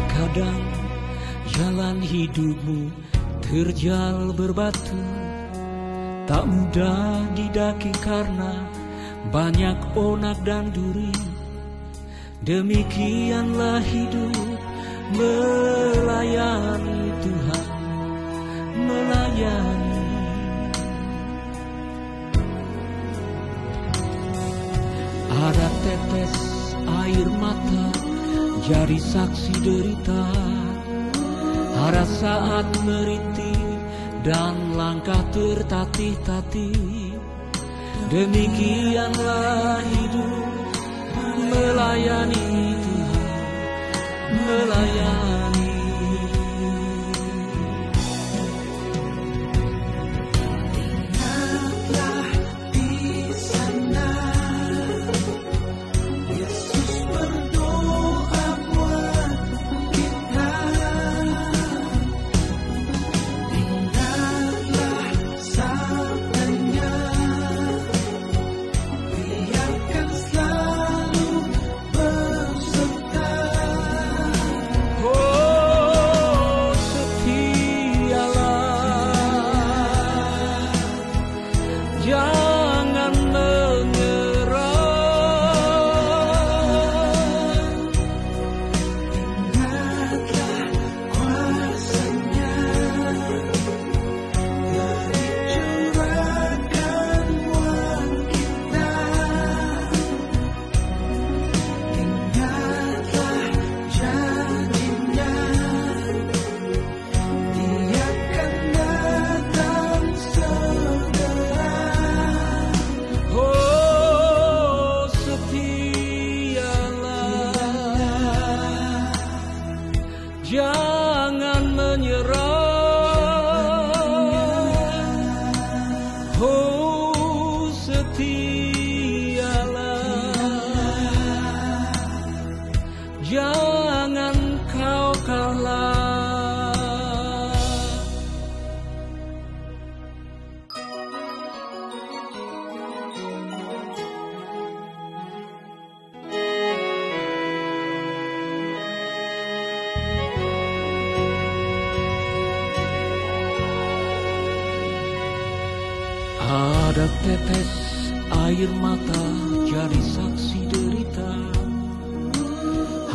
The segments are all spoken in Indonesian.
Terkadang jalan hidupmu terjal berbatu, tak mudah didaki karena banyak onak dan duri. Demikianlah hidup melayani Tuhan, melayani. Ada tetes air mata jadi saksi derita, ada saat merintih dan langkah tertatih-tatih. Demikianlah hidup melayani Tuhan, melayani. Ingatlah di sana Yesus berdoa buat kita. Ingatlah sabdanya, Dia akan selalu berserta. Oh, setialah, jangan menyerah. Ingatlah kuasanya, dicurahkan buat kita. Ingatlah janjinya, Dia akan datang segera. Oh, setialah, jangan menyerah. Oh, setialah, jangan kau kalah. Ada tetes air mata jadi saksi derita,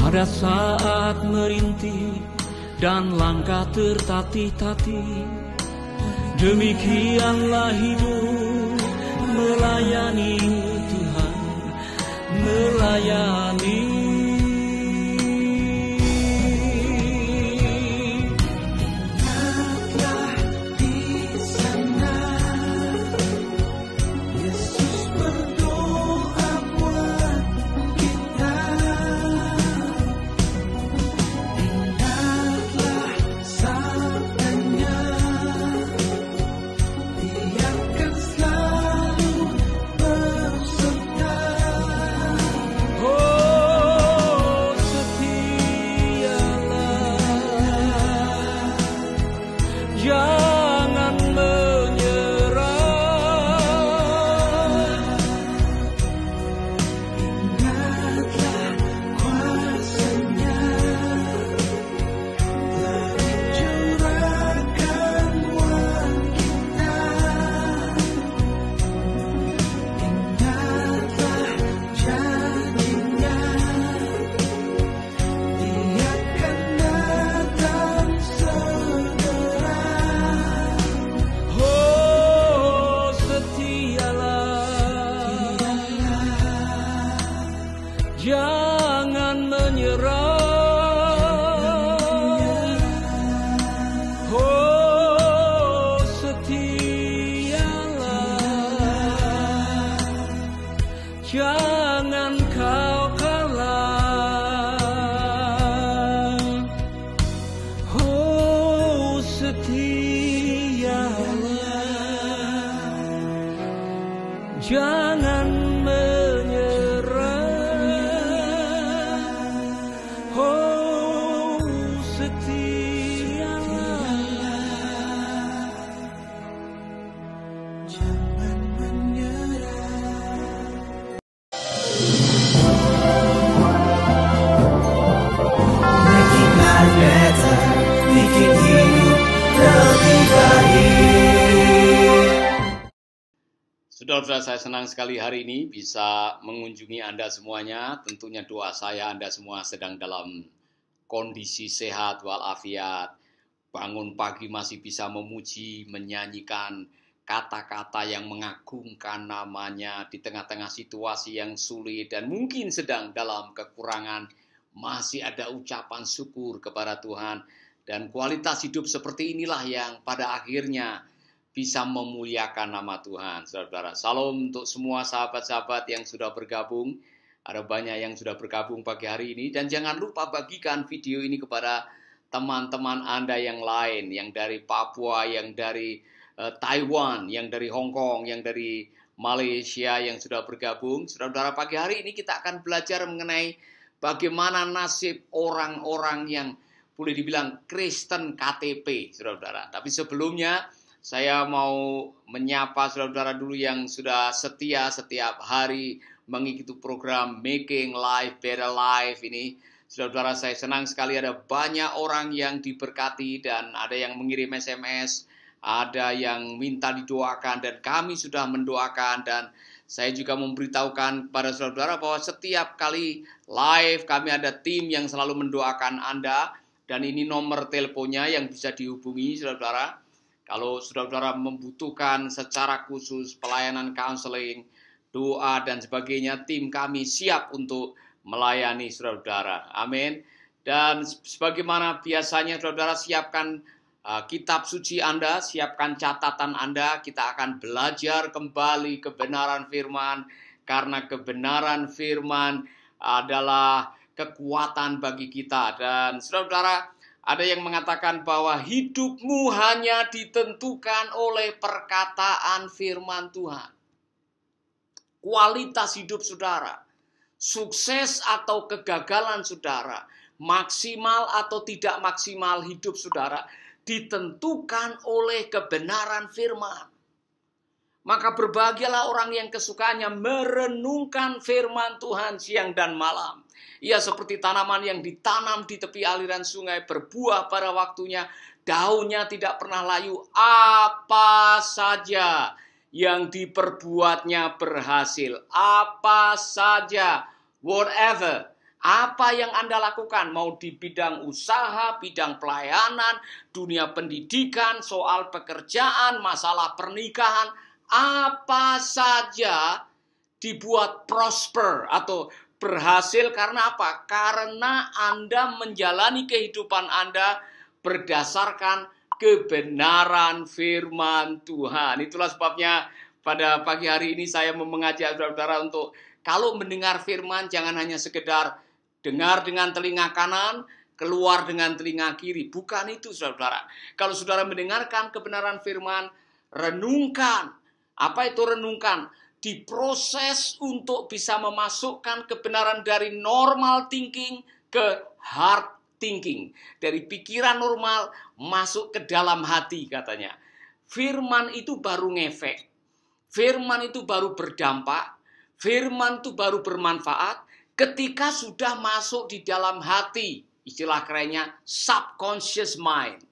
ada saat merintih dan langkah tertatih-tatih. Demikianlah hidup melayani Tuhan, melayani. Ingatlah di sana Yesus berdoa buat kita. Ingatlah sabdanya, Dia akan selalu berserta. Oh, setialah, jangan menyerah. Ingatlah kuasanya, dicurahkan buat kita. Ingatlah janjinya, Dia akan datang segera. Oh, setialah, jangan menyerah. Oh, setialah, jangan kau kalah. Oh, setialah, jangan menyerah. Oh, setialah, Jangan menyerah. Regina life better, bikin hidup lebih baik. Saudara-saudara, saya senang sekali hari ini bisa mengunjungi Anda semuanya. Tentunya doa saya Anda semua sedang dalam kondisi sehat walafiat. Bangun pagi masih bisa memuji, menyanyikan kata-kata yang mengagungkan namanya di tengah-tengah situasi yang sulit dan mungkin sedang dalam kekurangan. Masih ada ucapan syukur kepada Tuhan. Dan kualitas hidup seperti inilah yang pada akhirnya bisa memuliakan nama Tuhan. Saudara-saudara, salam untuk semua sahabat-sahabat yang sudah bergabung. Ada banyak yang sudah bergabung pagi hari ini. Dan jangan lupa bagikan video ini kepada teman-teman Anda yang lain. Yang dari Papua, yang dari Taiwan, yang dari Hong Kong, yang dari Malaysia yang sudah bergabung. Saudara-saudara, pagi hari ini kita akan belajar mengenai bagaimana nasib orang-orang yang boleh dibilang Kristen KTP, saudara-saudara. Tapi sebelumnya, saya mau menyapa saudara-saudara dulu yang sudah setia setiap hari mengikuti program Making Life Better Life ini. Saudara-saudara, saya senang sekali ada banyak orang yang diberkati dan ada yang mengirim SMS, ada yang minta didoakan dan kami sudah mendoakan. Dan saya juga memberitahukan kepada saudara-saudara bahwa setiap kali live kami ada tim yang selalu mendoakan Anda. Dan ini nomor teleponnya yang bisa dihubungi saudara-saudara. Kalau saudara-saudara membutuhkan secara khusus pelayanan counseling, doa dan sebagainya, tim kami siap untuk melayani saudara-saudara. Amin. Dan sebagaimana biasanya saudara-saudara, siapkan kitab suci Anda, siapkan catatan Anda. Kita akan belajar kembali kebenaran firman, karena kebenaran firman adalah kekuatan bagi kita. Dan saudara-saudara, ada yang mengatakan bahwa hidupmu hanya ditentukan oleh perkataan firman Tuhan. Kualitas hidup saudara, sukses atau kegagalan saudara, maksimal atau tidak maksimal hidup saudara, ditentukan oleh kebenaran firman. Maka berbahagialah orang yang kesukaannya merenungkan firman Tuhan siang dan malam. Ia seperti tanaman yang ditanam di tepi aliran sungai, berbuah pada waktunya, daunnya tidak pernah layu, apa saja yang diperbuatnya berhasil. Apa saja, whatever, apa yang Anda lakukan, mau di bidang usaha, bidang pelayanan, dunia pendidikan, soal pekerjaan, masalah pernikahan, apa saja dibuat prosper atau berhasil karena apa? Karena Anda menjalani kehidupan Anda berdasarkan kebenaran firman Tuhan. Itulah sebabnya pada pagi hari ini saya mau mengajak saudara-saudara untuk kalau mendengar firman jangan hanya sekedar dengar dengan telinga kanan, keluar dengan telinga kiri. Bukan itu saudara-saudara. Kalau saudara mendengarkan kebenaran firman, renungkan. Apa itu renungkan? Diproses untuk bisa memasukkan kebenaran dari normal thinking ke hard thinking. Dari pikiran normal masuk ke dalam hati katanya. Firman itu baru ngefek. Firman itu baru berdampak. Firman itu baru bermanfaat ketika sudah masuk di dalam hati. Istilah kerennya subconscious mind.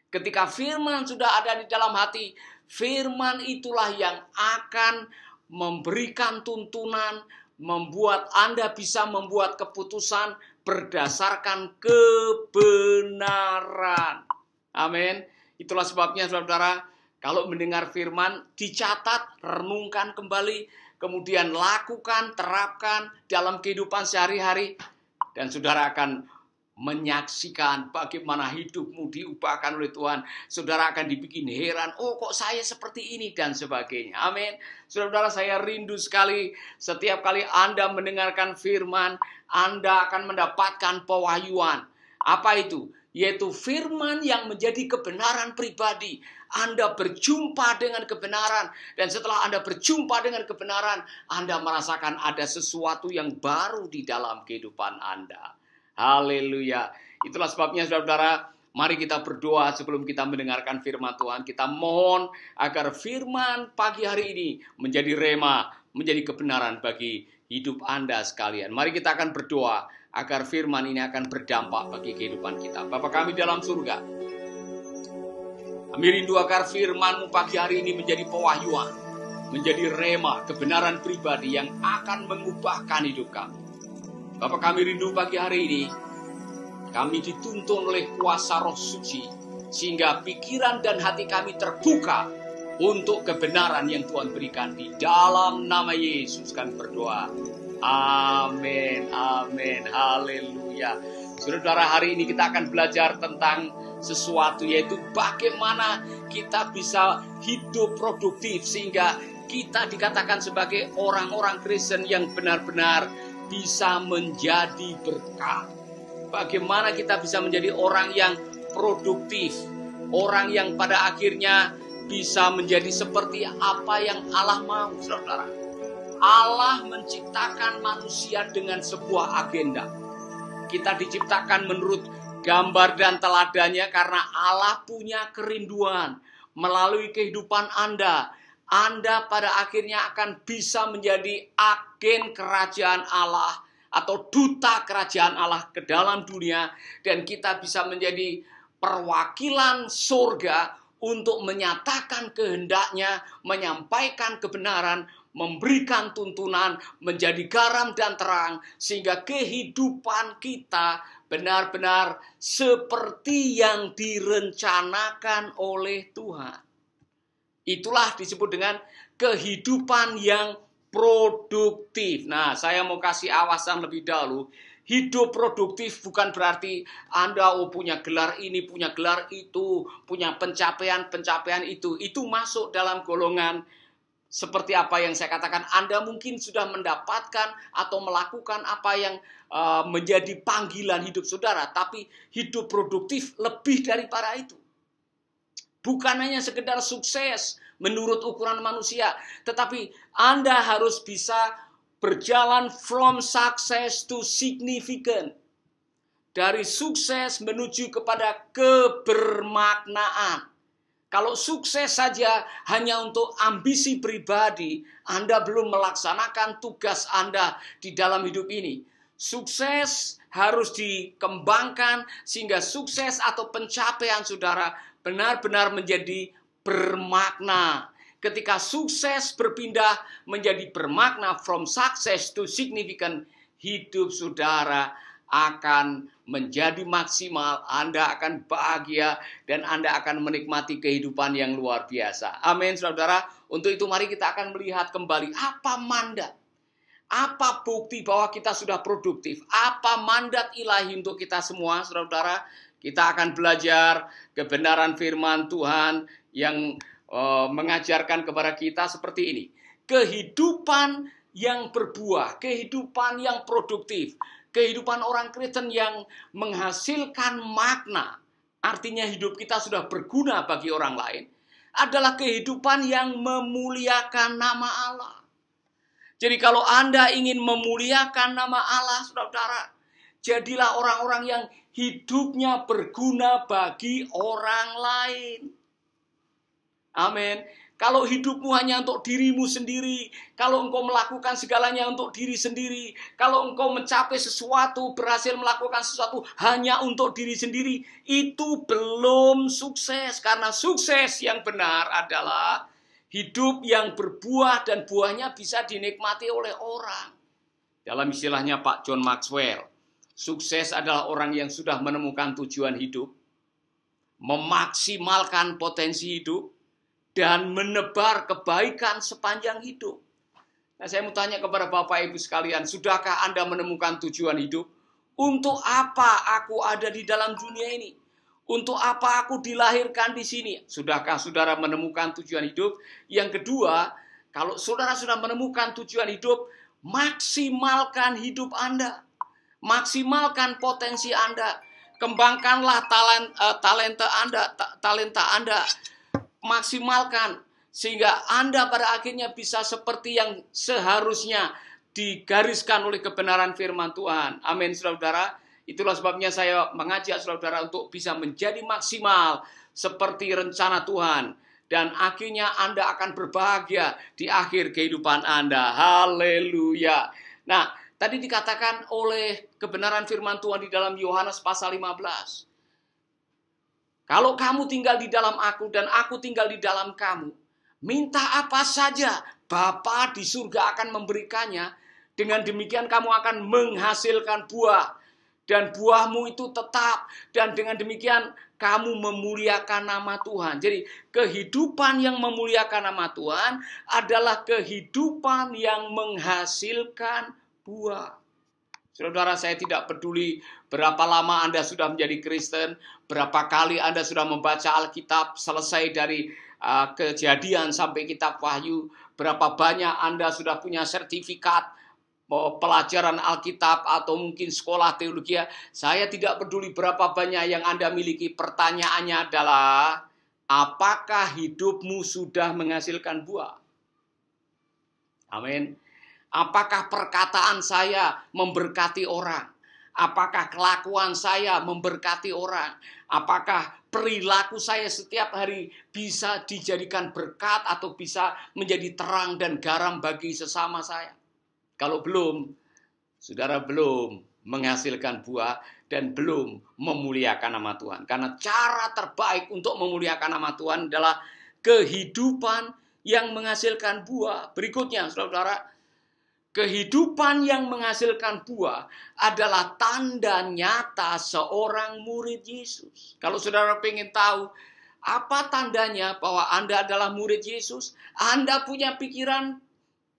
Ketika firman sudah ada di dalam hati, firman itulah yang akan memberikan tuntunan, membuat Anda bisa membuat keputusan berdasarkan kebenaran. Amin. Itulah sebabnya saudara, kalau mendengar firman, dicatat, renungkan kembali, kemudian lakukan, terapkan dalam kehidupan sehari-hari, dan saudara akan menyaksikan bagaimana hidupmu diubahkan oleh Tuhan. Saudara akan dibikin heran, oh kok saya seperti ini dan sebagainya. Amin. Saudara, saya rindu sekali setiap kali Anda mendengarkan firman, Anda akan mendapatkan pewahyuan. Apa itu? Yaitu firman yang menjadi kebenaran pribadi. Anda berjumpa dengan kebenaran, dan setelah Anda berjumpa dengan kebenaran, Anda merasakan ada sesuatu yang baru di dalam kehidupan Anda. Haleluya. Itulah sebabnya saudara-saudara, mari kita berdoa sebelum kita mendengarkan firman Tuhan. Kita mohon agar firman pagi hari ini menjadi rema, menjadi kebenaran bagi hidup Anda sekalian. Mari kita akan berdoa agar firman ini akan berdampak bagi kehidupan kita. Bapa kami dalam surga, kami rindu agar firman-Mu pagi hari ini menjadi pewahyuan, menjadi rema, kebenaran pribadi yang akan mengubahkan hidup kami. Bapa kami rindu pagi hari ini, kami dituntun oleh kuasa Roh Suci, sehingga pikiran dan hati kami terbuka untuk kebenaran yang Tuhan berikan. Di dalam nama Yesus kami berdoa. Amin, amin, haleluya. Saudara, hari ini kita akan belajar tentang sesuatu, yaitu bagaimana kita bisa hidup produktif sehingga kita dikatakan sebagai orang-orang Kristen yang benar-benar bisa menjadi berkat. Bagaimana kita bisa menjadi orang yang produktif, orang yang pada akhirnya bisa menjadi seperti apa yang Allah mau, saudara. Allah menciptakan manusia dengan sebuah agenda. Kita diciptakan menurut gambar dan teladannya karena Allah punya kerinduan melalui kehidupan Anda. Anda pada akhirnya akan bisa menjadi agen kerajaan Allah atau duta kerajaan Allah ke dalam dunia, dan kita bisa menjadi perwakilan surga untuk menyatakan kehendaknya, menyampaikan kebenaran, memberikan tuntunan, menjadi garam dan terang, sehingga kehidupan kita benar-benar seperti yang direncanakan oleh Tuhan. Itulah disebut dengan kehidupan yang produktif. Nah, saya mau kasih awasan lebih dahulu. Hidup produktif bukan berarti Anda punya gelar ini, punya gelar itu, punya pencapaian itu. Itu masuk dalam golongan seperti apa yang saya katakan. Anda mungkin sudah mendapatkan atau melakukan apa yang menjadi panggilan hidup saudara. Tapi hidup produktif lebih daripada itu. Bukan hanya sekedar sukses menurut ukuran manusia, tetapi Anda harus bisa berjalan from success to significant. Dari sukses menuju kepada kebermaknaan. Kalau sukses saja hanya untuk ambisi pribadi, Anda belum melaksanakan tugas Anda di dalam hidup ini. Sukses harus dikembangkan sehingga sukses atau pencapaian saudara benar-benar menjadi bermakna. Ketika sukses berpindah menjadi bermakna from success to significant, hidup saudara akan menjadi maksimal, Anda akan bahagia, dan Anda akan menikmati kehidupan yang luar biasa. Amin, saudara. Untuk itu mari kita akan melihat kembali apa mandat, apa bukti bahwa kita sudah produktif, apa mandat ilahi untuk kita semua, saudara. Kita akan belajar kebenaran firman Tuhan yang mengajarkan kepada kita seperti ini. Kehidupan yang berbuah, kehidupan yang produktif, kehidupan orang Kristen yang menghasilkan makna, artinya hidup kita sudah berguna bagi orang lain, adalah kehidupan yang memuliakan nama Allah. Jadi kalau Anda ingin memuliakan nama Allah, saudara, jadilah orang-orang yang hidupnya berguna bagi orang lain. Amin. Kalau hidupmu hanya untuk dirimu sendiri, kalau engkau melakukan segalanya untuk diri sendiri, kalau engkau mencapai sesuatu, berhasil melakukan sesuatu hanya untuk diri sendiri, itu belum sukses. Karena sukses yang benar adalah hidup yang berbuah dan buahnya bisa dinikmati oleh orang. Dalam istilahnya Pak John Maxwell, sukses adalah orang yang sudah menemukan tujuan hidup, memaksimalkan potensi hidup, dan menebar kebaikan sepanjang hidup. Nah, saya mau tanya kepada Bapak Ibu sekalian, sudahkah Anda menemukan tujuan hidup? Untuk apa aku ada di dalam dunia ini? Untuk apa aku dilahirkan di sini? Sudahkah saudara menemukan tujuan hidup? Yang kedua, kalau saudara sudah menemukan tujuan hidup, maksimalkan hidup Anda. Maksimalkan potensi Anda. Kembangkanlah talenta Anda. Maksimalkan sehingga Anda pada akhirnya bisa seperti yang seharusnya digariskan oleh kebenaran firman Tuhan. Amin, saudara. Itulah sebabnya saya mengajak saudara untuk bisa menjadi maksimal seperti rencana Tuhan. Dan akhirnya Anda akan berbahagia di akhir kehidupan Anda. Haleluya. Nah, tadi dikatakan oleh kebenaran firman Tuhan di dalam Yohanes pasal 15. Kalau kamu tinggal di dalam aku dan aku tinggal di dalam kamu, minta apa saja, Bapa di surga akan memberikannya. Dengan demikian kamu akan menghasilkan buah. Dan buahmu itu tetap. Dan dengan demikian kamu memuliakan nama Tuhan. Jadi kehidupan yang memuliakan nama Tuhan adalah kehidupan yang menghasilkan buah. Saudara, saya tidak peduli berapa lama Anda sudah menjadi Kristen, berapa kali Anda sudah membaca Alkitab, selesai dari Kejadian sampai kitab Wahyu, berapa banyak Anda sudah punya sertifikat pelajaran Alkitab atau mungkin sekolah teologi. Saya tidak peduli berapa banyak yang Anda miliki. Pertanyaannya adalah, apakah hidupmu sudah menghasilkan buah? Amin. Apakah perkataan saya memberkati orang? Apakah kelakuan saya memberkati orang? Apakah perilaku saya setiap hari bisa dijadikan berkat atau bisa menjadi terang dan garam bagi sesama saya? Kalau belum, saudara belum menghasilkan buah dan belum memuliakan nama Tuhan. Karena cara terbaik untuk memuliakan nama Tuhan adalah kehidupan yang menghasilkan buah. Berikutnya, saudara, kehidupan yang menghasilkan buah adalah tanda nyata seorang murid Yesus. Kalau saudara ingin tahu apa tandanya bahwa Anda adalah murid Yesus, Anda punya pikiran,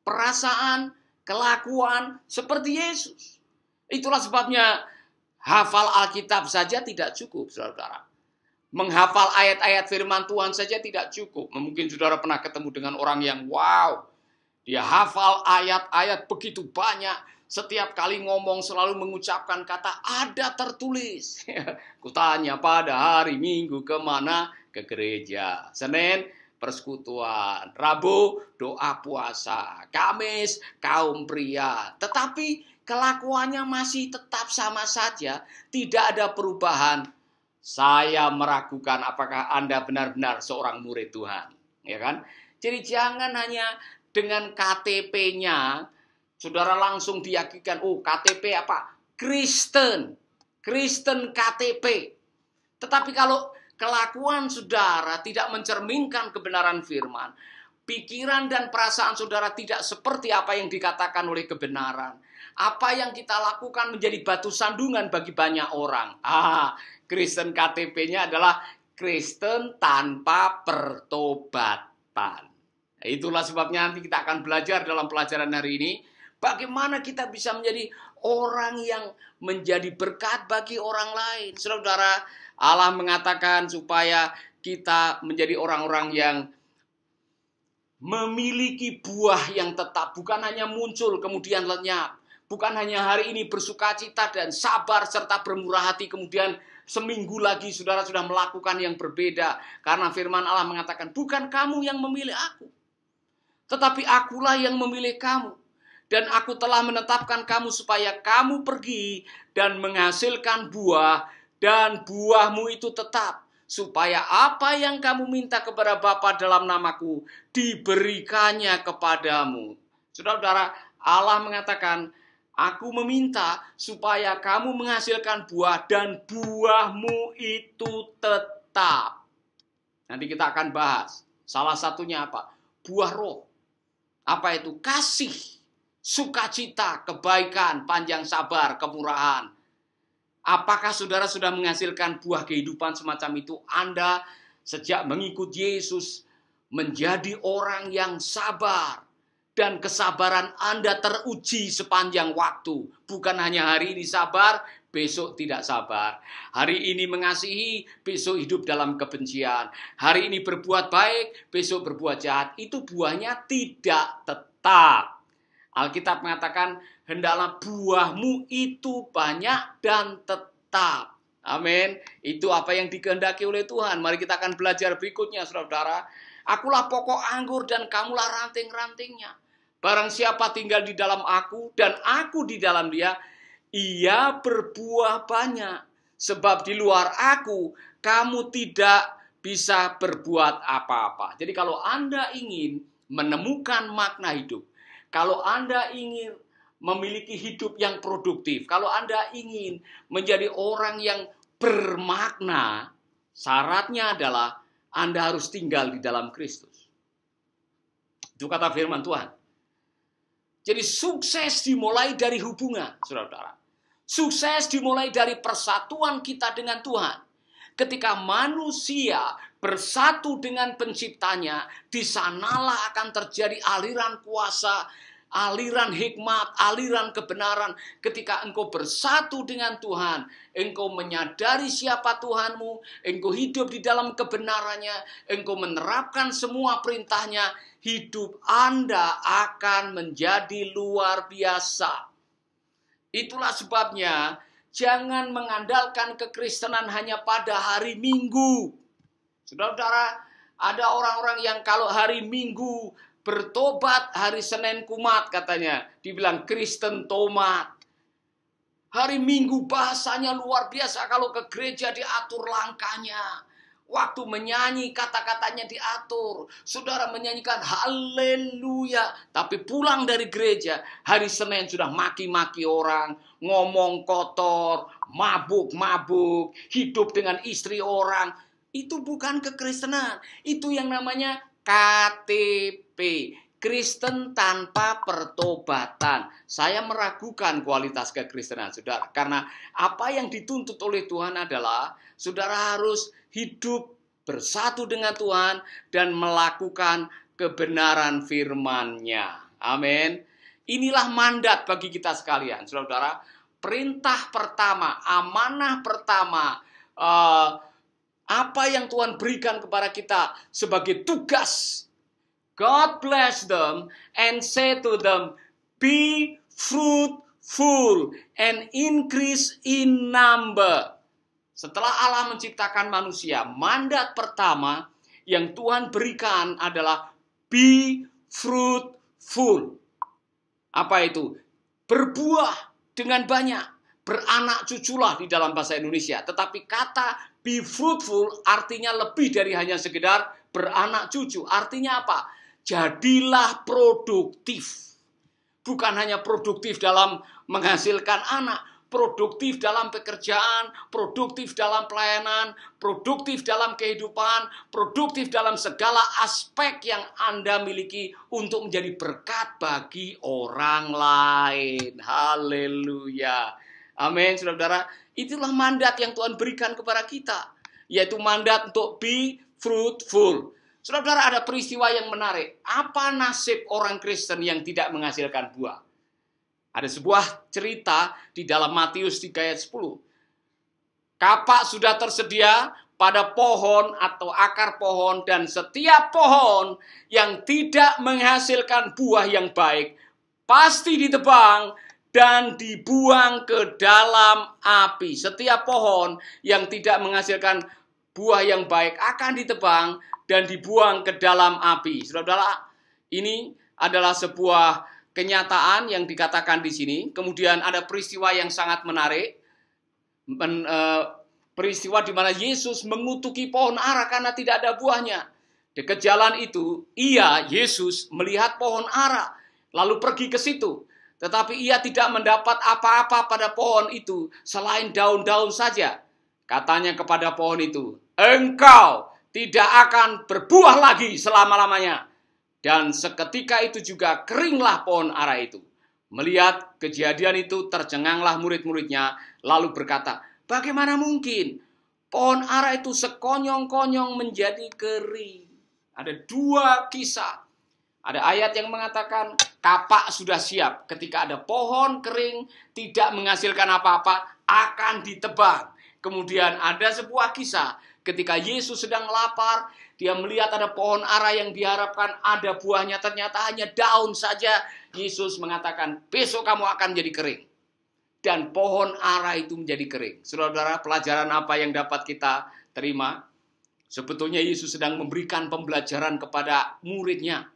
perasaan, kelakuan seperti Yesus. Itulah sebabnya hafal Alkitab saja tidak cukup, saudara. Menghafal ayat-ayat firman Tuhan saja tidak cukup. Mungkin saudara pernah ketemu dengan orang yang wow, dia hafal ayat-ayat begitu banyak. Setiap kali ngomong selalu mengucapkan kata ada tertulis. Kutanya pada hari Minggu kemana? Ke gereja. Senin persekutuan. Rabu doa puasa. Kamis kaum pria. Tetapi kelakuannya masih tetap sama saja. Tidak ada perubahan. Saya meragukan apakah Anda benar-benar seorang murid Tuhan. Ya kan? Jadi jangan hanya dengan KTP-nya, saudara langsung diyakinkan, oh KTP apa? Kristen KTP. Tetapi kalau kelakuan saudara tidak mencerminkan kebenaran firman, pikiran dan perasaan saudara tidak seperti apa yang dikatakan oleh kebenaran, apa yang kita lakukan menjadi batu sandungan bagi banyak orang. Kristen KTP-nya adalah Kristen tanpa pertobatan. Itulah sebabnya nanti kita akan belajar dalam pelajaran hari ini, bagaimana kita bisa menjadi orang yang menjadi berkat bagi orang lain. Saudara, Allah mengatakan supaya kita menjadi orang-orang yang memiliki buah yang tetap. Bukan hanya muncul kemudian lenyap. Bukan hanya hari ini bersukacita dan sabar serta bermurah hati, kemudian seminggu lagi saudara sudah melakukan yang berbeda. Karena firman Allah mengatakan, bukan kamu yang memilih aku, tetapi akulah yang memilih kamu. Dan aku telah menetapkan kamu supaya kamu pergi dan menghasilkan buah. Dan buahmu itu tetap. Supaya apa yang kamu minta kepada Bapa dalam namaku diberikannya kepadamu. Saudara-saudara, Allah mengatakan, aku meminta supaya kamu menghasilkan buah. Dan buahmu itu tetap. Nanti kita akan bahas. Salah satunya apa? Buah roh. Apa itu? Kasih, sukacita, kebaikan, panjang sabar, kemurahan. Apakah saudara sudah menghasilkan buah kehidupan semacam itu? Anda sejak mengikut Yesus menjadi orang yang sabar. Dan kesabaran Anda teruji sepanjang waktu. Bukan hanya hari ini sabar, besok tidak sabar. Hari ini mengasihi, besok hidup dalam kebencian. Hari ini berbuat baik, besok berbuat jahat. Itu buahnya tidak tetap. Alkitab mengatakan, hendaklah buahmu itu banyak dan tetap. Amin. Itu apa yang dikehendaki oleh Tuhan. Mari kita akan belajar berikutnya, saudara. Akulah pokok anggur dan kamulah ranting-rantingnya. Barang siapa tinggal di dalam aku dan aku di dalam dia, ia berbuah banyak. Sebab di luar aku, kamu tidak bisa berbuat apa-apa. Jadi kalau Anda ingin menemukan makna hidup, kalau Anda ingin memiliki hidup yang produktif, kalau Anda ingin menjadi orang yang bermakna, syaratnya adalah Anda harus tinggal di dalam Kristus. Itu kata firman Tuhan. Jadi sukses dimulai dari hubungan, saudara-saudara. Sukses dimulai dari persatuan kita dengan Tuhan. Ketika manusia bersatu dengan penciptanya, di sanalah akan terjadi aliran kuasa, aliran hikmat, aliran kebenaran. Ketika engkau bersatu dengan Tuhan, engkau menyadari siapa Tuhanmu, engkau hidup di dalam kebenarannya, engkau menerapkan semua perintahnya, hidup Anda akan menjadi luar biasa. Itulah sebabnya jangan mengandalkan kekristenan hanya pada hari Minggu. Saudara-saudara, ada orang-orang yang kalau hari Minggu bertobat, hari Senin kumat katanya. Dibilang Kristen tomat. Hari Minggu bahasanya luar biasa. Kalau ke gereja diatur langkahnya. Waktu menyanyi kata-katanya diatur. Saudara menyanyikan haleluya. Tapi pulang dari gereja, hari Senin sudah maki-maki orang. Ngomong kotor, mabuk-mabuk, hidup dengan istri orang. Itu bukan kekristenan. Itu yang namanya KTP, Kristen tanpa pertobatan. Saya meragukan kualitas kekristenan, saudara. Karena apa yang dituntut oleh Tuhan adalah saudara harus hidup bersatu dengan Tuhan dan melakukan kebenaran firman-Nya. Amin. Inilah mandat bagi kita sekalian, saudara. Perintah pertama, amanah pertama, apa yang Tuhan berikan kepada kita sebagai tugas. God bless them and say to them, be fruitful and increase in number. Setelah Allah menciptakan manusia, mandat pertama yang Tuhan berikan adalah be fruitful. Apa itu? Berbuah dengan banyak. Beranak cuculah di dalam bahasa Indonesia. Tetapi kata be fruitful artinya lebih dari hanya sekedar beranak cucu. Artinya apa? Jadilah produktif. Bukan hanya produktif dalam menghasilkan anak. Produktif dalam pekerjaan, produktif dalam pelayanan, produktif dalam kehidupan, produktif dalam segala aspek yang Anda miliki untuk menjadi berkat bagi orang lain. Haleluya. Amin, saudara-saudara. Itulah mandat yang Tuhan berikan kepada kita. Yaitu mandat untuk be fruitful. Saudara-saudara, ada peristiwa yang menarik. Apa nasib orang Kristen yang tidak menghasilkan buah? Ada sebuah cerita di dalam Matius 3 ayat 10. Kapak sudah tersedia pada pohon atau akar pohon, dan setiap pohon yang tidak menghasilkan buah yang baik pasti ditebang dan dibuang ke dalam api. Setiap pohon yang tidak menghasilkan buah yang baik akan ditebang dan dibuang ke dalam api. Saudara-saudara, ini adalah sebuah kenyataan yang dikatakan di sini. Kemudian ada peristiwa yang sangat menarik. Peristiwa di mana Yesus mengutuki pohon ara karena tidak ada buahnya. Dekat jalan itu, Yesus melihat pohon ara, lalu pergi ke situ. Tetapi ia tidak mendapat apa-apa pada pohon itu selain daun-daun saja. Katanya kepada pohon itu, engkau tidak akan berbuah lagi selama-lamanya. Dan seketika itu juga keringlah pohon ara itu. Melihat kejadian itu tercenganglah murid-muridnya, lalu berkata, bagaimana mungkin pohon ara itu sekonyong-konyong menjadi kering? Ada dua kisah. Ada ayat yang mengatakan kapak sudah siap. Ketika ada pohon kering, tidak menghasilkan apa-apa, akan ditebang. Kemudian ada sebuah kisah. Ketika Yesus sedang lapar, dia melihat ada pohon ara yang diharapkan ada buahnya. Ternyata hanya daun saja. Yesus mengatakan, besok kamu akan jadi kering. Dan pohon ara itu menjadi kering. Saudara-saudara, pelajaran apa yang dapat kita terima? Sebetulnya Yesus sedang memberikan pembelajaran kepada muridnya.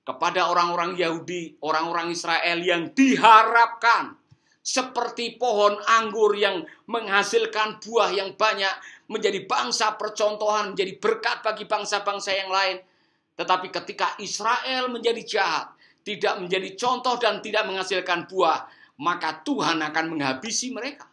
Kepada orang-orang Yahudi, orang-orang Israel yang diharapkan seperti pohon anggur yang menghasilkan buah yang banyak, menjadi bangsa percontohan, menjadi berkat bagi bangsa-bangsa yang lain. Tetapi ketika Israel menjadi jahat, tidak menjadi contoh dan tidak menghasilkan buah, maka Tuhan akan menghabisi mereka.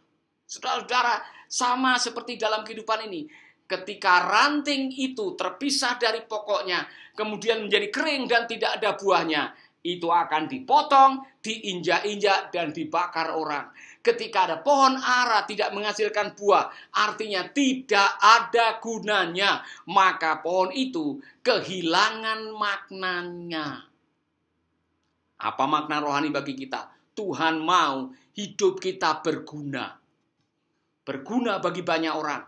Saudara-saudara, sama seperti dalam kehidupan ini. Ketika ranting itu terpisah dari pokoknya, kemudian menjadi kering dan tidak ada buahnya, itu akan dipotong, diinjak-injak, dan dibakar orang. Ketika ada pohon ara tidak menghasilkan buah, artinya tidak ada gunanya, maka pohon itu kehilangan maknanya. Apa makna rohani bagi kita? Tuhan mau hidup kita berguna. Berguna bagi banyak orang.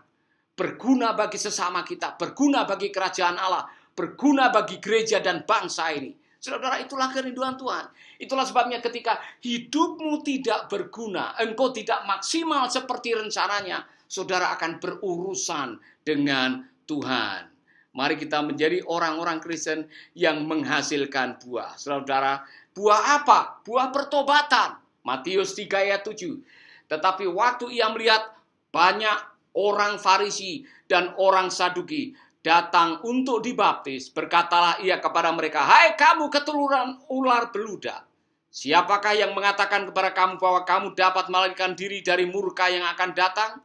Berguna bagi sesama kita. Berguna bagi kerajaan Allah. Berguna bagi gereja dan bangsa ini. Saudara, itulah kerinduan Tuhan. Itulah sebabnya ketika hidupmu tidak berguna, engkau tidak maksimal seperti rencananya, saudara akan berurusan dengan Tuhan. Mari kita menjadi orang-orang Kristen yang menghasilkan buah. Saudara, buah apa? Buah pertobatan. Matius 3 ayat 7. Tetapi waktu ia melihat banyak orang Farisi dan orang Saduki datang untuk dibaptis, berkatalah ia kepada mereka, "Hai kamu keturunan ular beludak, siapakah yang mengatakan kepada kamu bahwa kamu dapat melarikan diri dari murka yang akan datang?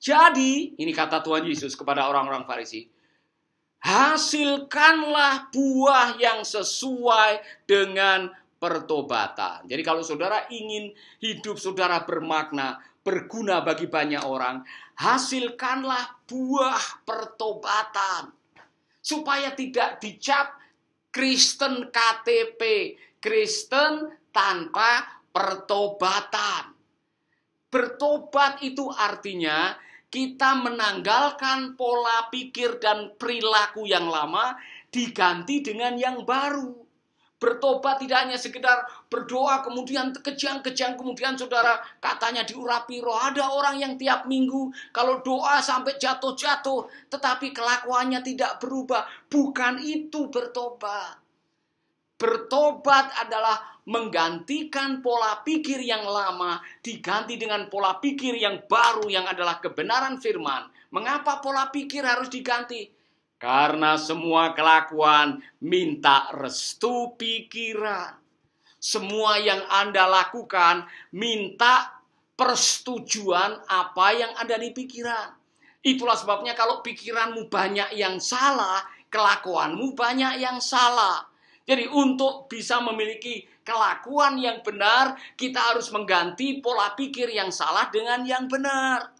Jadi," ini kata Tuhan Yesus kepada orang-orang Farisi, "hasilkanlah buah yang sesuai dengan pertobatan." Jadi kalau saudara ingin hidup saudara bermakna, berguna bagi banyak orang, hasilkanlah buah pertobatan. Supaya tidak dicap Kristen KTP, Kristen tanpa pertobatan. Bertobat itu artinya kita menanggalkan pola pikir dan perilaku yang lama, diganti dengan yang baru. Bertobat tidak hanya sekedar berdoa kemudian kejang-kejang kemudian saudara katanya diurapi roh. Ada orang yang tiap minggu kalau doa sampai jatuh-jatuh tetapi kelakuannya tidak berubah. Bukan itu bertobat. Bertobat adalah menggantikan pola pikir yang lama diganti dengan pola pikir yang baru yang adalah kebenaran firman. Mengapa pola pikir harus diganti? Karena semua kelakuan minta restu pikiran. Semua yang Anda lakukan minta persetujuan apa yang ada di pikiran. Itulah sebabnya kalau pikiranmu banyak yang salah, kelakuanmu banyak yang salah. Jadi untuk bisa memiliki kelakuan yang benar, kita harus mengganti pola pikir yang salah dengan yang benar.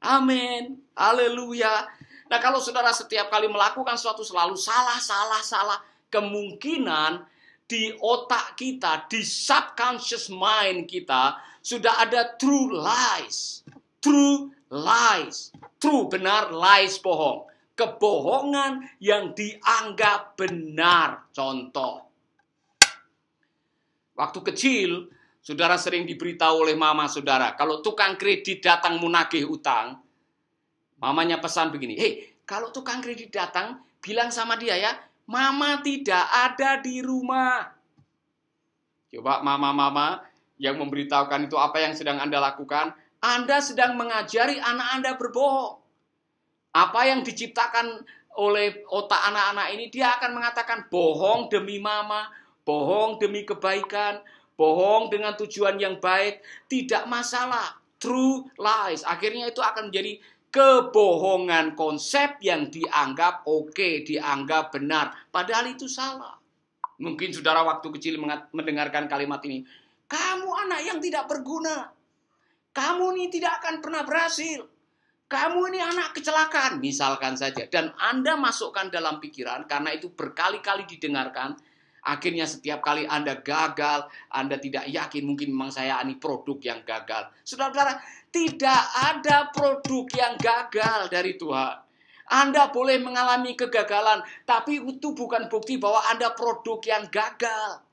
Amin. Haleluya. Nah, kalau saudara setiap kali melakukan sesuatu selalu salah, kemungkinan di otak kita, di subconscious mind kita, sudah ada true lies. True lies. True, benar, lies, bohong. Kebohongan yang dianggap benar. Contoh. Waktu kecil, saudara sering diberitahu oleh mama saudara, kalau tukang kredit datang menagih utang, mamanya pesan begini, kalau tukang kredit datang, bilang sama dia ya, mama tidak ada di rumah. Coba mama-mama yang memberitahukan itu apa yang sedang Anda lakukan? Anda sedang mengajari anak Anda berbohong. Apa yang diciptakan oleh otak anak-anak ini, dia akan mengatakan bohong demi mama, bohong demi kebaikan, bohong dengan tujuan yang baik, tidak masalah. True lies. Akhirnya itu akan menjadi kebohongan konsep yang dianggap oke, dianggap benar. Padahal itu salah. Mungkin saudara waktu kecil mendengarkan kalimat ini. Kamu anak yang tidak berguna. Kamu ini tidak akan pernah berhasil. Kamu ini anak kecelakaan. Misalkan saja. Dan Anda masukkan dalam pikiran. Karena itu berkali-kali didengarkan. Akhirnya setiap kali Anda gagal, Anda tidak yakin mungkin memang saya ini produk yang gagal. Saudara-saudara, tidak ada produk yang gagal dari Tuhan. Anda boleh mengalami kegagalan, tapi itu bukan bukti bahwa Anda produk yang gagal.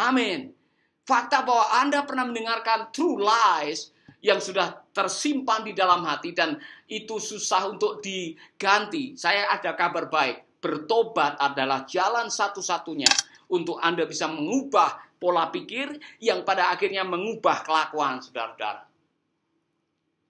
Amin. Fakta bahwa Anda pernah mendengarkan true lies yang sudah tersimpan di dalam hati dan itu susah untuk diganti. Saya ada kabar baik. Bertobat adalah jalan satu-satunya untuk Anda bisa mengubah pola pikir yang pada akhirnya mengubah kelakuan saudara-saudara.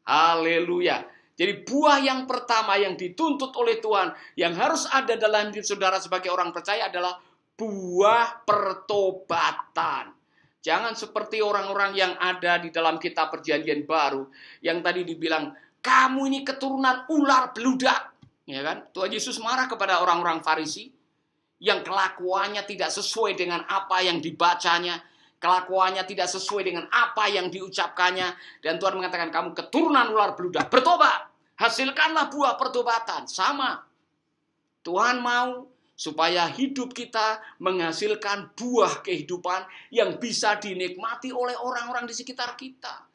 Haleluya. Jadi buah yang pertama yang dituntut oleh Tuhan yang harus ada dalam hidup saudara sebagai orang percaya adalah buah pertobatan. Jangan seperti orang-orang yang ada di dalam kitab Perjanjian Baru yang tadi dibilang, kamu ini keturunan ular beludak. Ya kan? Tuhan Yesus marah kepada orang-orang Farisi yang kelakuannya tidak sesuai dengan apa yang dibacanya, kelakuannya tidak sesuai dengan apa yang diucapkannya, dan Tuhan mengatakan kamu keturunan ular beludak, bertobat, hasilkanlah buah pertobatan. Sama, Tuhan mau supaya hidup kita menghasilkan buah kehidupan yang bisa dinikmati oleh orang-orang di sekitar kita.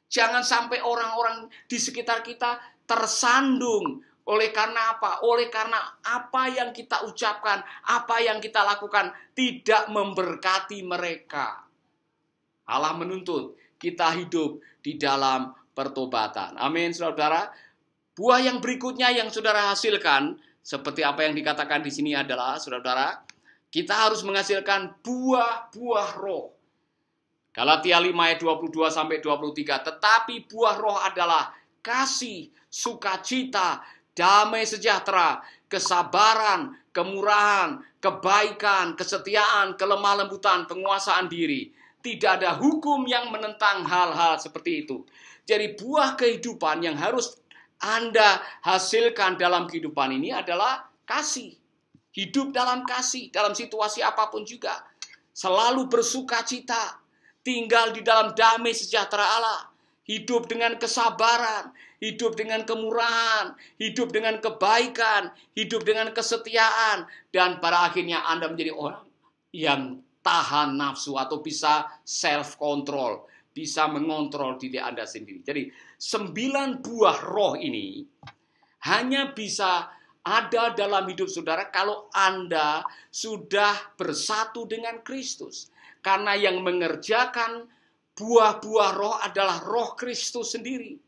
Jangan sampai orang-orang di sekitar kita tersandung. Oleh karena apa? Oleh karena apa yang kita ucapkan, apa yang kita lakukan tidak memberkati mereka. Allah menuntut kita hidup di dalam pertobatan. Amin, saudara. Buah yang berikutnya yang saudara hasilkan, seperti apa yang dikatakan di sini adalah, saudara, kita harus menghasilkan buah-buah roh. Galatia 5 ayat 22-23. Tetapi buah roh adalah kasih, sukacita, damai sejahtera, kesabaran, kemurahan, kebaikan, kesetiaan, kelemah lembutan, penguasaan diri. Tidak ada hukum yang menentang hal-hal seperti itu. Jadi buah kehidupan yang harus Anda hasilkan dalam kehidupan ini adalah kasih. Hidup dalam kasih, dalam situasi apapun juga. Selalu bersukacita, tinggal di dalam damai sejahtera Allah. Hidup dengan kesabaran, hidup dengan kemurahan, hidup dengan kebaikan, hidup dengan kesetiaan. Dan pada akhirnya Anda menjadi orang yang tahan nafsu atau bisa self-control, bisa mengontrol diri Anda sendiri. Jadi 9 buah roh ini hanya bisa ada dalam hidup saudara kalau Anda sudah bersatu dengan Kristus. Karena yang mengerjakan buah-buah roh adalah roh Kristus sendiri.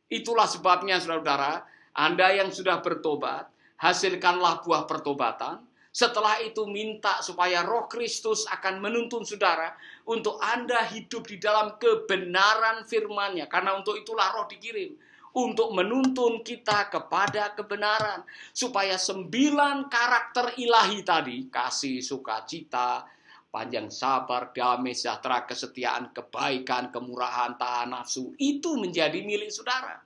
Itulah sebabnya saudara, Anda yang sudah bertobat, hasilkanlah buah pertobatan. Setelah itu minta supaya roh Kristus akan menuntun saudara untuk Anda hidup di dalam kebenaran firman-Nya. Karena untuk itulah roh dikirim. Untuk menuntun kita kepada kebenaran. Supaya 9 karakter ilahi tadi, kasih, sukacita, panjang sabar, damai sejahtera, kesetiaan, kebaikan, kemurahan, tahan nafsu, itu menjadi milik saudara.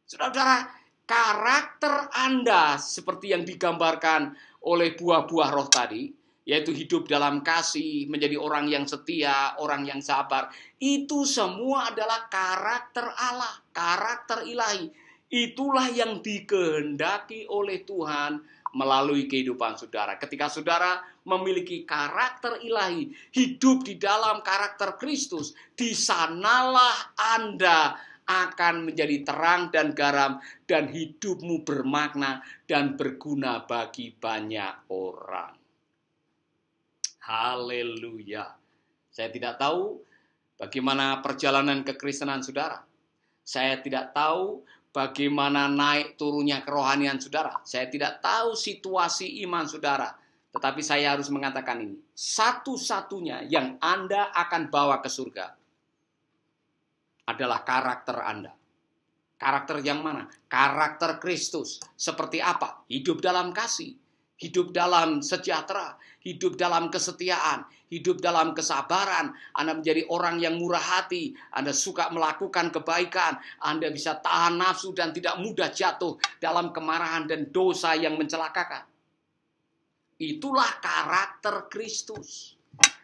Saudara, karakter Anda seperti yang digambarkan oleh buah-buah roh tadi, yaitu hidup dalam kasih, menjadi orang yang setia, orang yang sabar, itu semua adalah karakter Allah, karakter ilahi. Itulah yang dikehendaki oleh Tuhan melalui kehidupan saudara. Ketika saudara memiliki karakter ilahi, hidup di dalam karakter Kristus, di sanalah Anda akan menjadi terang dan garam, dan hidupmu bermakna dan berguna bagi banyak orang. Haleluya. Saya tidak tahu bagaimana perjalanan kekristenan saudara. Saya tidak tahu bagaimana naik turunnya kerohanian saudara. Saya tidak tahu situasi iman saudara. Tetapi saya harus mengatakan ini. Satu-satunya yang Anda akan bawa ke surga adalah karakter Anda. Karakter yang mana? Karakter Kristus. Seperti apa? Hidup dalam kasih. Hidup dalam sejahtera. Hidup dalam kesetiaan. Hidup dalam kesabaran. Anda menjadi orang yang murah hati. Anda suka melakukan kebaikan. Anda bisa tahan nafsu dan tidak mudah jatuh dalam kemarahan dan dosa yang mencelakakan. Itulah karakter Kristus.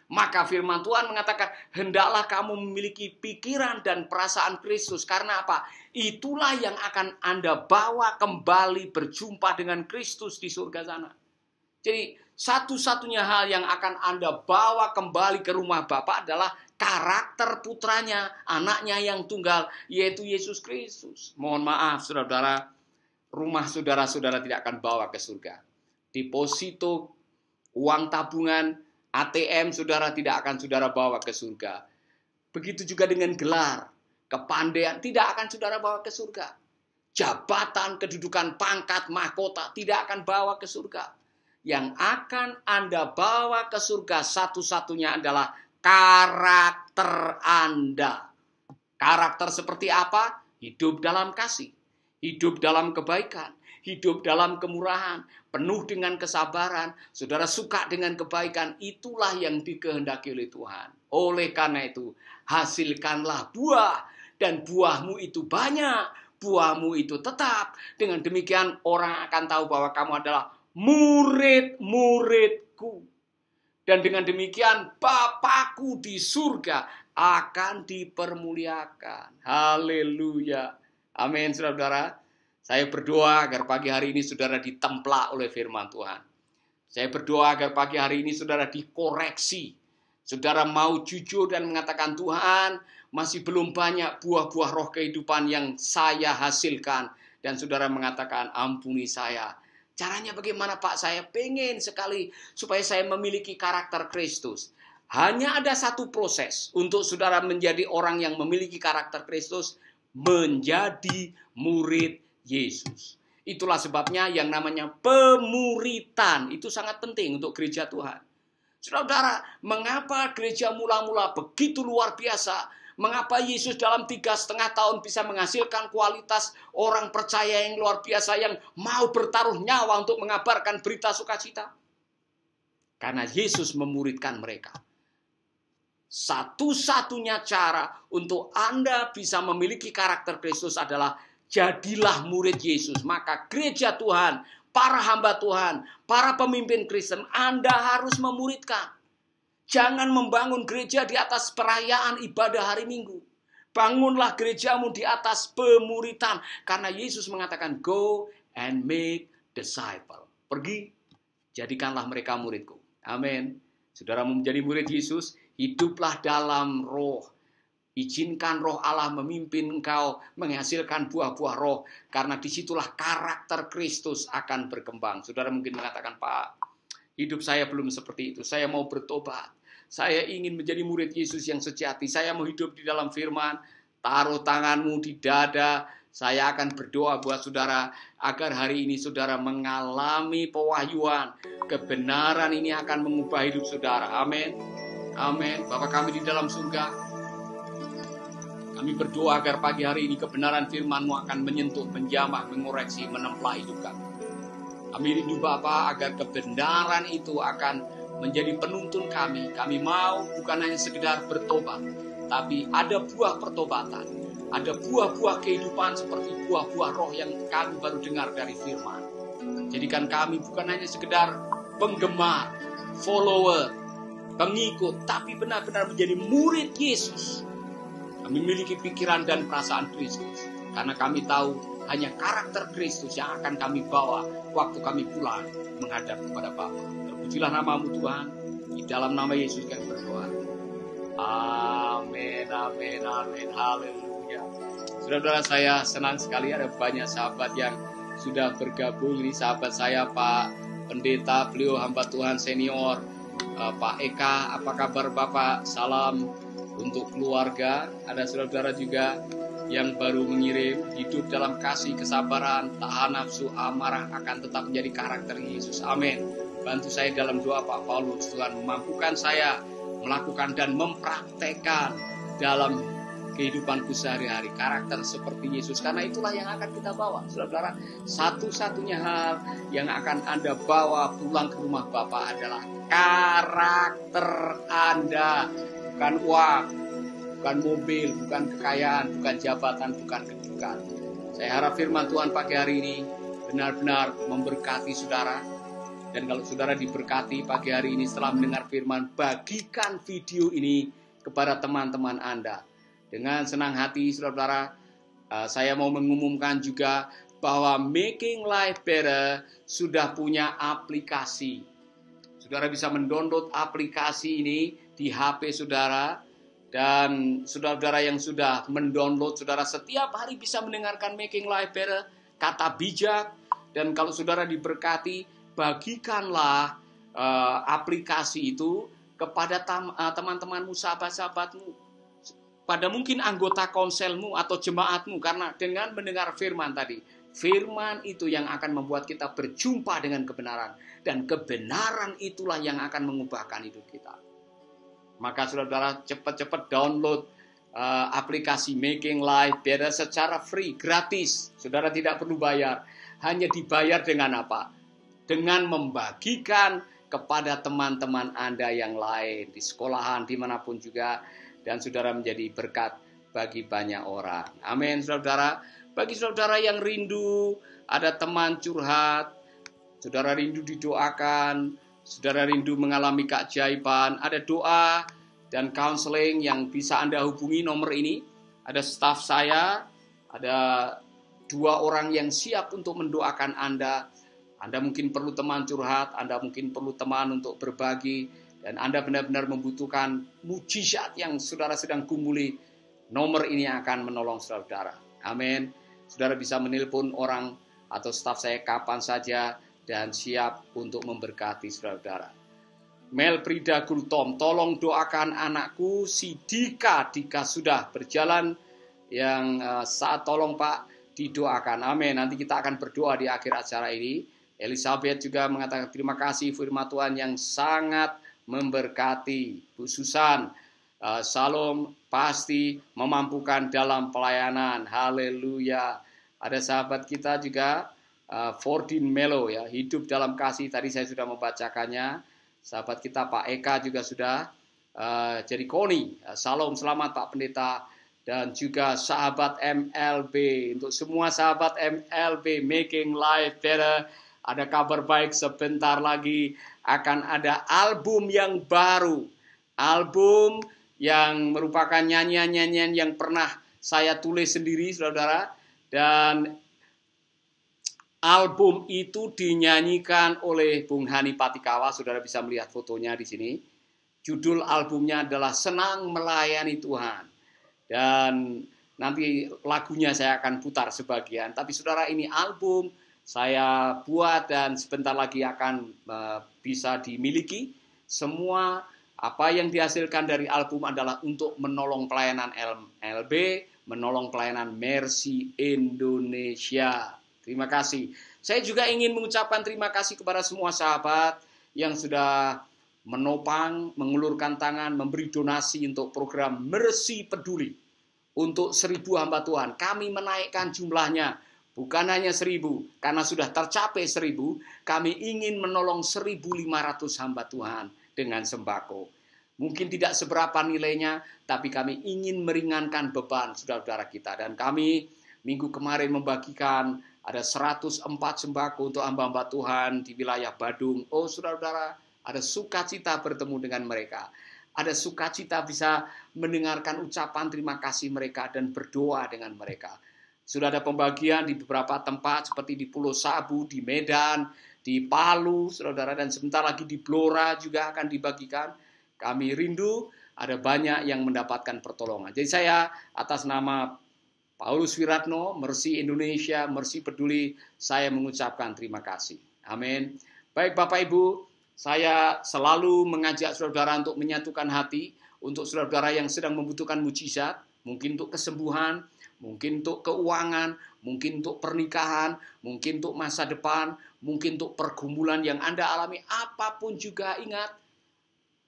Maka firman Tuhan mengatakan, hendaklah kamu memiliki pikiran dan perasaan Kristus. Karena apa? Itulah yang akan Anda bawa kembali berjumpa dengan Kristus di surga sana. Jadi satu-satunya hal yang akan Anda bawa kembali ke rumah Bapa adalah karakter putranya, anaknya yang tunggal, yaitu Yesus Kristus. Mohon maaf saudara, rumah saudara-saudara tidak akan bawa ke surga. Deposito, uang tabungan, ATM saudara tidak akan saudara bawa ke surga. Begitu juga dengan gelar, kepandaian tidak akan saudara bawa ke surga. Jabatan, kedudukan, pangkat, mahkota tidak akan bawa ke surga. Yang akan Anda bawa ke surga satu-satunya adalah karakter Anda. Karakter seperti apa? Hidup dalam kasih, hidup dalam kebaikan, hidup dalam kemurahan, penuh dengan kesabaran, saudara suka dengan kebaikan, itulah yang dikehendaki oleh Tuhan. Oleh karena itu, hasilkanlah buah, dan buahmu itu banyak, buahmu itu tetap. Dengan demikian orang akan tahu bahwa kamu adalah murid-muridku. Dan dengan demikian Bapakku di surga akan dipermuliakan. Haleluya. Amin, saudara-saudara. Saya berdoa agar pagi hari ini saudara ditemplak oleh firman Tuhan. Saya berdoa agar pagi hari ini saudara dikoreksi. Saudara mau jujur dan mengatakan, Tuhan, masih belum banyak buah-buah roh kehidupan yang saya hasilkan. Dan saudara mengatakan, ampuni saya. Caranya bagaimana Pak? Saya pengen sekali supaya saya memiliki karakter Kristus. Hanya ada satu proses untuk saudara menjadi orang yang memiliki karakter Kristus, menjadi murid Yesus. Itulah sebabnya yang namanya pemuritan itu sangat penting untuk gereja Tuhan. Saudara, mengapa gereja mula-mula begitu luar biasa? Mengapa Yesus dalam 3,5 tahun bisa menghasilkan kualitas orang percaya yang luar biasa yang mau bertaruh nyawa untuk mengabarkan berita sukacita? Karena Yesus memuridkan mereka. Satu-satunya cara untuk Anda bisa memiliki karakter Kristus adalah jadilah murid Yesus. Maka gereja Tuhan, para hamba Tuhan, para pemimpin Kristen, Anda harus memuridkan. Jangan membangun gereja di atas perayaan ibadah hari Minggu. Bangunlah gerejamu di atas pemuritan. Karena Yesus mengatakan, go and make disciple. Pergi, jadikanlah mereka muridku. Amin. Saudara mau menjadi murid Yesus, hiduplah dalam roh. Izinkan roh Allah memimpin engkau menghasilkan buah-buah roh. Karena disitulah karakter Kristus akan berkembang. Saudara mungkin mengatakan, Pak, hidup saya belum seperti itu. Saya mau bertobat. Saya ingin menjadi murid Yesus yang sejati. Saya mau hidup di dalam firman. Taruh tanganmu di dada. Saya akan berdoa buat saudara agar hari ini saudara mengalami pewahyuan. Kebenaran ini akan mengubah hidup saudara. Amin. Amin. Bapa kami di dalam surga, kami berdoa agar pagi hari ini kebenaran firman-Mu akan menyentuh, menjamah, mengoreksi, menemplak hidup kami. Kami rindu Bapa agar kebenaran itu akan menjadi penuntun kami. Kami mau bukan hanya sekedar bertobat, tapi ada buah pertobatan. Ada buah-buah kehidupan seperti buah-buah roh yang kami baru dengar dari firman. Jadikan kami bukan hanya sekedar penggemar, follower, pengikut, tapi benar-benar menjadi murid Yesus. Kami memiliki pikiran dan perasaan Kristus. Karena kami tahu hanya karakter Kristus yang akan kami bawa waktu kami pulang menghadap kepada Bapa. Terpujilah nama-Mu Tuhan. Di dalam nama Yesus kami berdoa. Amin, amin, amin. Haleluya. Saudara-saudara, saya senang sekali ada banyak sahabat yang sudah bergabung. Ini sahabat saya Pak Pendeta, beliau hamba Tuhan senior. Pak Eka, apa kabar Bapak? Salam untuk keluarga. Ada saudara-saudara juga yang baru mengirim, hidup dalam kasih, kesabaran, tahan nafsu, amarah akan tetap menjadi karakter Yesus. Amin. Bantu saya dalam doa Pak Paulus. Tuhan memampukan saya melakukan dan mempraktekkan dalam kehidupanku sehari-hari karakter seperti Yesus. Karena itulah yang akan kita bawa. Saudara-saudara, satu-satunya hal yang akan Anda bawa pulang ke rumah Bapa adalah karakter Anda. Bukan uang, bukan mobil, bukan kekayaan, bukan jabatan, bukan kedudukan. Saya harap firman Tuhan pagi hari ini benar-benar memberkati saudara. Dan kalau saudara diberkati pagi hari ini setelah mendengar firman, bagikan video ini kepada teman-teman Anda. Dengan senang hati saudara-saudara, saya mau mengumumkan juga bahwa Making Life Better sudah punya aplikasi. Saudara bisa mendownload aplikasi ini di HP saudara. Dan saudara-saudara yang sudah mendownload, saudara setiap hari bisa mendengarkan Making Life Better, kata bijak. Dan kalau saudara diberkati, bagikanlah aplikasi itu kepada teman-temanmu, sahabat-sahabatmu, pada mungkin anggota konselmu atau jemaatmu. Karena dengan mendengar firman tadi, firman itu yang akan membuat kita berjumpa dengan kebenaran. Dan kebenaran itulah yang akan mengubahkan hidup kita. Maka saudara cepat-cepat download aplikasi Making Life Better secara free, gratis. Saudara tidak perlu bayar. hanya dibayar dengan apa? Dengan membagikan kepada teman-teman Anda yang lain, di sekolahan, dimanapun juga, dan saudara menjadi berkat bagi banyak orang. Amin, saudara. Bagi saudara yang rindu, ada teman curhat, saudara rindu didoakan, saudara rindu mengalami keajaiban, ada doa dan counseling yang bisa Anda hubungi nomor ini. Ada staf saya, ada 2 orang yang siap untuk mendoakan Anda. Anda mungkin perlu teman curhat, Anda mungkin perlu teman untuk berbagi, dan Anda benar-benar membutuhkan mujizat yang saudara sedang gumuli. Nomor ini akan menolong saudara. Amin. Saudara bisa menelpon orang atau staf saya kapan saja dan siap untuk memberkati saudara. Mel Prida Gultom, tolong doakan anakku si Dika sudah berjalan yang saat tolong Pak didoakan. Amin. Nanti kita akan berdoa di akhir acara ini. Elizabeth juga mengatakan terima kasih firman Tuhan yang sangat memberkati. Bu Susan, Salam pasti memampukan dalam pelayanan. Haleluya. Ada sahabat kita juga Fordin Melo ya, hidup dalam kasih. Tadi saya sudah membacakannya. Sahabat kita Pak Eka juga sudah jadi Koni. Salam selamat Pak Pendeta. Dan juga sahabat MLB. Untuk semua sahabat MLB, Making Life Better. Ada kabar baik, sebentar lagi akan ada album yang baru. Album yang merupakan nyanyian-nyanyian yang pernah saya tulis sendiri, saudara. Dan album itu dinyanyikan oleh Bung Hani Patikawa. Saudara bisa melihat fotonya di sini. Judul albumnya adalah Senang Melayani Tuhan. Dan nanti lagunya saya akan putar sebagian. Tapi saudara, ini album saya buat dan sebentar lagi akan bisa dimiliki. Semua apa yang dihasilkan dari album adalah untuk menolong pelayanan LB, menolong pelayanan Mercy Indonesia. Terima kasih. Saya juga ingin mengucapkan terima kasih kepada semua sahabat yang sudah menopang, mengulurkan tangan, memberi donasi untuk program Mercy Peduli. Untuk 1.000 hamba Tuhan. Kami menaikkan jumlahnya. Bukan hanya 1.000. Karena sudah tercapai 1.000. Kami ingin menolong 1.500 hamba Tuhan dengan sembako. Mungkin tidak seberapa nilainya. Tapi kami ingin meringankan beban saudara-saudara kita. Dan kami minggu kemarin membagikan ada 104 sembako untuk hamba-hamba Tuhan di wilayah Badung. Oh saudara-saudara, ada sukacita bertemu dengan mereka. Ada sukacita bisa mendengarkan ucapan terima kasih mereka dan berdoa dengan mereka. Sudah ada pembagian di beberapa tempat seperti di Pulau Sabu, di Medan, di Palu, saudara, dan sebentar lagi di Blora juga akan dibagikan. Kami rindu ada banyak yang mendapatkan pertolongan. Jadi saya atas nama Paulus Wiratno, Mercy Indonesia, Mercy Peduli, saya mengucapkan terima kasih. Amin. Baik Bapak Ibu, saya selalu mengajak saudara untuk menyatukan hati untuk saudara yang sedang membutuhkan mujizat, mungkin untuk kesembuhan, mungkin untuk keuangan, mungkin untuk pernikahan, mungkin untuk masa depan, mungkin untuk pergumulan yang Anda alami, apapun juga ingat,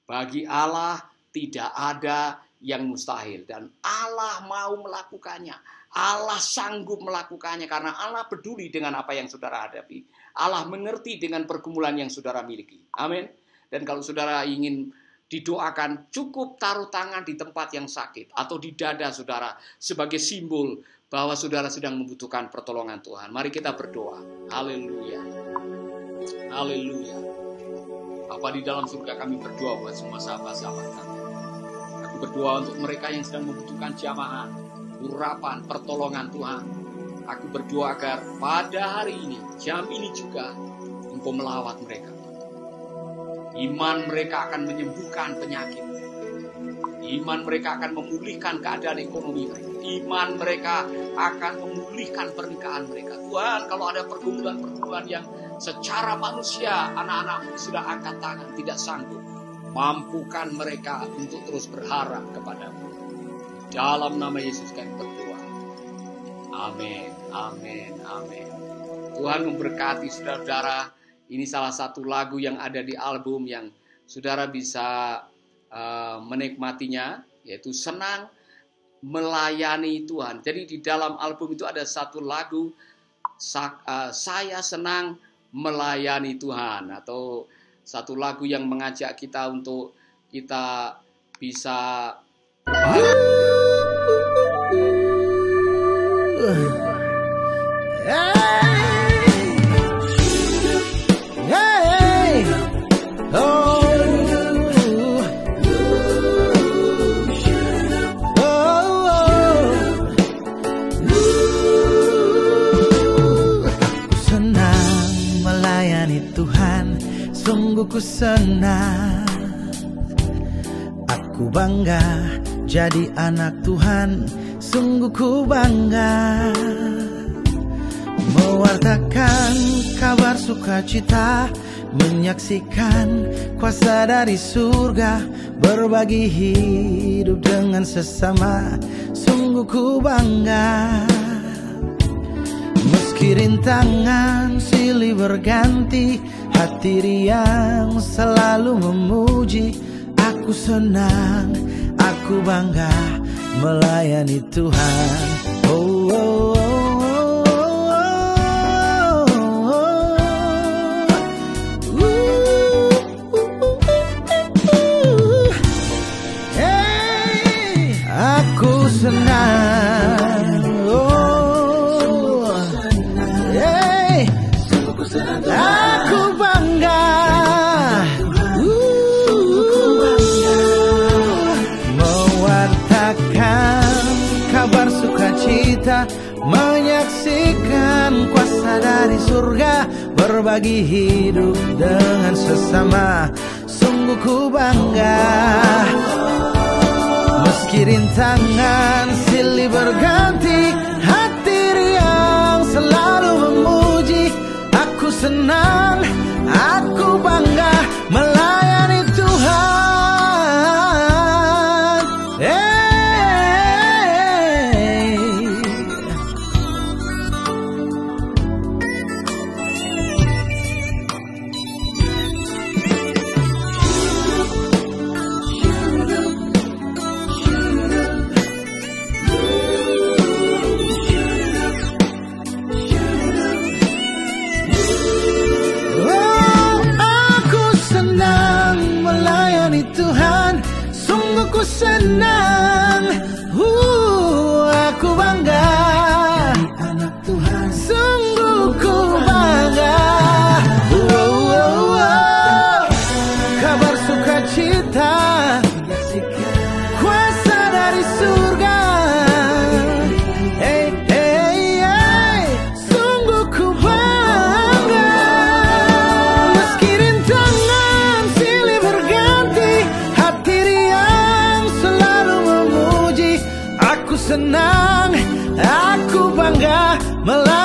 bagi Allah tidak ada yang mustahil dan Allah mau melakukannya. Allah sanggup melakukannya karena Allah peduli dengan apa yang saudara hadapi. Allah mengerti dengan pergumulan yang saudara miliki. Amin. Dan kalau saudara ingin didoakan, cukup taruh tangan di tempat yang sakit atau di dada saudara sebagai simbol bahwa saudara sedang membutuhkan pertolongan Tuhan. Mari kita berdoa. Haleluya. Haleluya. Bapa di dalam surga, kami berdoa buat semua sahabat-sahabat kami. Aku berdoa untuk mereka yang sedang membutuhkan jamahan, urapan, pertolongan Tuhan. Aku berdoa agar pada hari ini, jam ini juga, Engkau melawat mereka. Iman mereka akan menyembuhkan penyakit. Iman mereka akan memulihkan keadaan ekonomi mereka. Iman mereka akan memulihkan pernikahan mereka. Tuhan, kalau ada pergumulan-pergumulan yang secara manusia, anak-anakmu sudah angkat tangan, tidak sanggup. Mampukan mereka untuk terus berharap kepadamu. Dalam nama Yesus kami berdoa. Amin, amin, amin. Tuhan memberkati saudara-saudara. Ini salah satu lagu yang ada di album yang saudara bisa menikmatinya, yaitu Senang Melayani Tuhan. Jadi di dalam album itu ada satu lagu, saya senang melayani Tuhan, atau satu lagu yang mengajak kita untuk kita bisa sungguh ku senang, aku bangga jadi anak Tuhan, sungguh ku bangga mewartakan kabar sukacita, menyaksikan kuasa dari surga, berbagi hidup dengan sesama, sungguh ku bangga. Meski rintangan silih berganti, hati riang selalu memuji, aku senang, aku bangga melayani Tuhan. Oh, oh, oh, oh. Hey, aku senang. Aku bangga mewartakan kabar sukacita, menyaksikan kuasa dari surga, berbagi hidup dengan sesama, sungguh ku bangga. Meski rintangan silih berganti, hati riang selalu memuji, aku senang, aku bangga melayani Tuhan. Tuhan, sungguh ku senang, aku bangga anak Tuhan, sungguh ku bangga. Kabar sukacita, kuasa dari surga, sungguh ku bangga. Meski rintangan silih berganti, hati riang selalu memuji, aku senang, aku bangga melayani